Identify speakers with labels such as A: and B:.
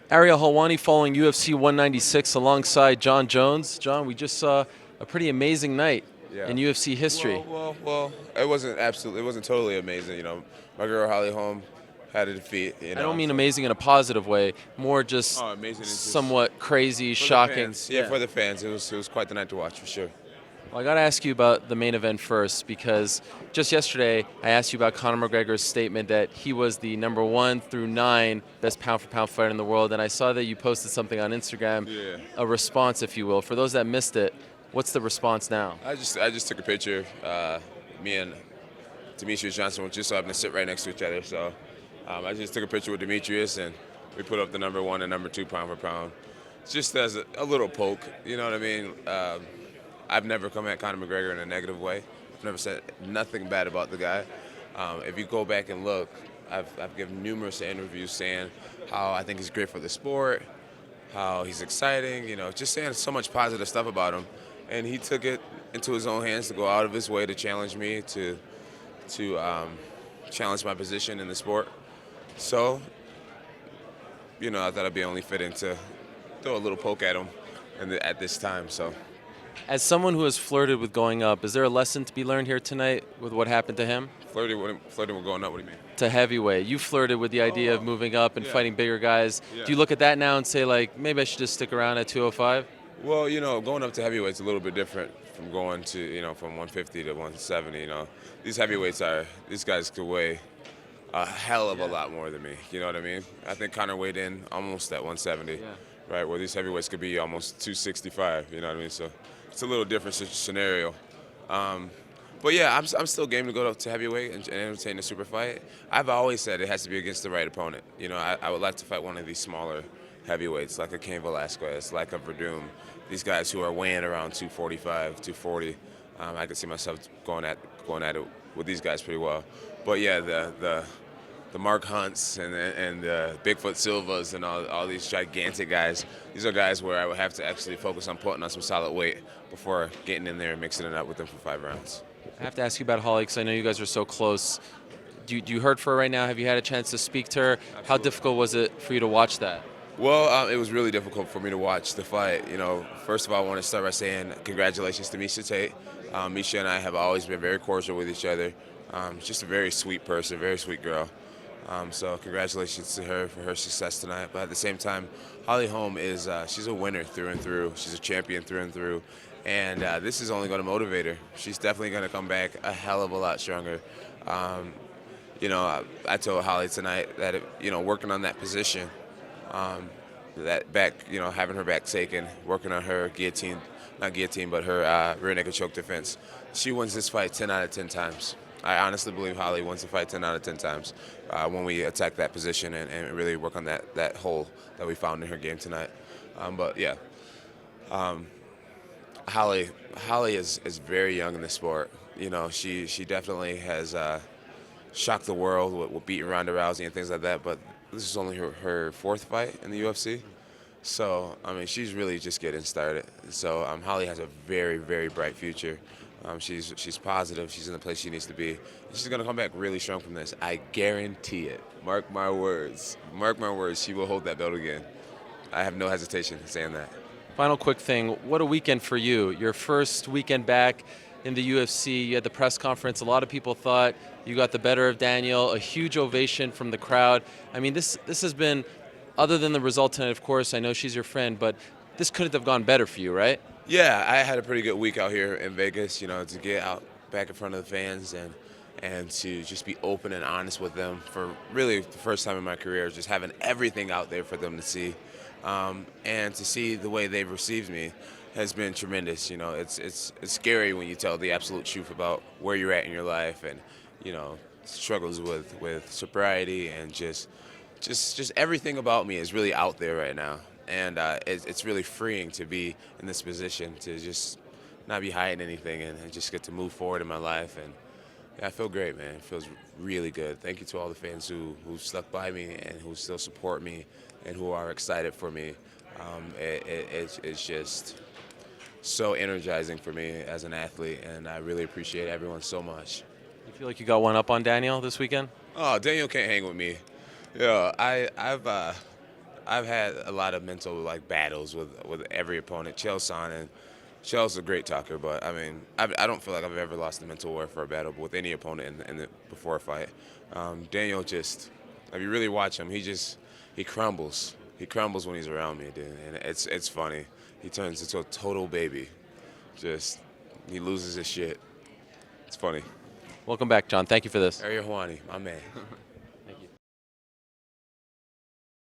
A: Ariel Helwani following UFC 196 alongside Jon Jones. Jon, we just saw a pretty amazing night
B: Yeah.
A: in UFC history.
B: Well. It wasn't absolutely. It wasn't totally amazing. My girl Holly Holm had a defeat.
A: I don't mean
B: So.
A: amazing in a positive way, more just
B: Oh, amazing! It's just
A: somewhat crazy,
B: for the
A: shocking.
B: fans. Yeah, for the fans, it was quite the night to watch for sure.
A: Well, I got to ask you about the main event first because just yesterday I asked you about Conor McGregor's statement that he was the number 1 through 9 best pound-for-pound fighter in the world, and I saw that you posted something on Instagram,
B: Yeah.
A: a response, if you will. For those that missed it, what's the response now?
B: I just took a picture. Me and Demetrius Johnson just so happened to sit right next to each other. So I just took a picture with Demetrius, and we put up the number 1 and number 2 pound for pound, just as a little poke. You know what I mean? I've never come at Conor McGregor in a negative way. I've never said nothing bad about the guy. If you go back and look, I've given numerous interviews saying how I think he's great for the sport, how he's exciting, just saying so much positive stuff about him. And he took it into his own hands to go out of his way to challenge me, to challenge my position in the sport. So, I thought it'd be only fitting to throw a little poke at him at this time. So.
A: As someone who has flirted with going up, is there a lesson to be learned here tonight with what happened to him?
B: Flirting with going up, what do you mean?
A: To heavyweight. You flirted with the idea of moving up and fighting bigger guys.
B: Yeah.
A: Do you look at that now and say, like, maybe I should just stick around at 205?
B: Well, going up to heavyweight is a little bit different from going to, from 150 to 170, these guys could weigh a hell of a lot more than me, you know what I mean? I think Conor weighed in almost at 170, right, where these heavyweights could be almost 265, you know what I mean? So it's a little different scenario. But yeah, I'm still game to go to heavyweight and entertain a super fight. I've always said it has to be against the right opponent. I would like to fight one of these smaller heavyweights, like a Cain Velasquez, like a Verdum, these guys who are weighing around 245, 240. I could see myself going at it with these guys pretty well. But yeah, the Mark Hunts and the Bigfoot Silvas and all these gigantic guys, these are guys where I would have to actually focus on putting on some solid weight before getting in there and mixing it up with them for 5 rounds.
A: I have to ask you about Holly because I know you guys are so close. Do you hurt for her right now? Have you had a chance to speak to her?
B: Absolutely.
A: How difficult was it for you to watch that?
B: Well, it was really difficult for me to watch the fight. First of all, I want to start by saying congratulations to Miesha Tate. Miesha and I have always been very cordial with each other. Just a very sweet person, very sweet girl. So congratulations to her for her success tonight. But at the same time, Holly Holm she's a winner through and through. She's a champion through and through. And this is only going to motivate her. She's definitely going to come back a hell of a lot stronger. I told Holly tonight that, working on that position, that back, having her back taken, working on her not guillotine, but her rear naked choke defense. She wins this fight 10 out of 10 times. I honestly believe Holly wins the fight 10 out of 10 times when we attack that position and really work on that hole that we found in her game tonight. Holly is very young in the sport. She definitely has shocked the world with beating Ronda Rousey and things like that, but this is only her 4th fight in the UFC. So, she's really just getting started. So, Holly has a very, very bright future. She's positive. She's in the place she needs to be. She's going to come back really strong from this. I guarantee it. Mark my words. Mark my words. She will hold that belt again. I have no hesitation in saying that.
A: Final quick thing. What a weekend for you. Your first weekend back in the UFC. You had the press conference. A lot of people thought you got the better of Daniel. A huge ovation from the crowd. This has been, other than the result tonight, of course, I know she's your friend, but this couldn't have gone better for you, right?
B: Yeah, I had a pretty good week out here in Vegas, to get out back in front of the fans and to just be open and honest with them for really the first time in my career, just having everything out there for them to see. And to see the way they've received me has been tremendous. It's scary when you tell the absolute truth about where you're at in your life and, struggles with sobriety and just everything about me is really out there right now. And it's really freeing to be in this position, to just not be hiding anything and just get to move forward in my life. And yeah, I feel great, man. It feels really good. Thank you to all the fans who stuck by me and who still support me and who are excited for me. It's just so energizing for me as an athlete, and I really appreciate everyone so much.
A: You feel like you got one up on Daniel this weekend?
B: Oh, Daniel can't hang with me. I've had a lot of mental like battles with every opponent. Chael's a great talker, but I mean, I don't feel like I've ever lost a mental warfare battle with any opponent before a fight. Daniel just, if you really watch him, he crumbles. He crumbles when he's around me, dude, and it's funny. He turns into a total baby. Just he loses his shit. It's funny.
A: Welcome back, Jon. Thank you for this.
B: Ariel Hawani, my man.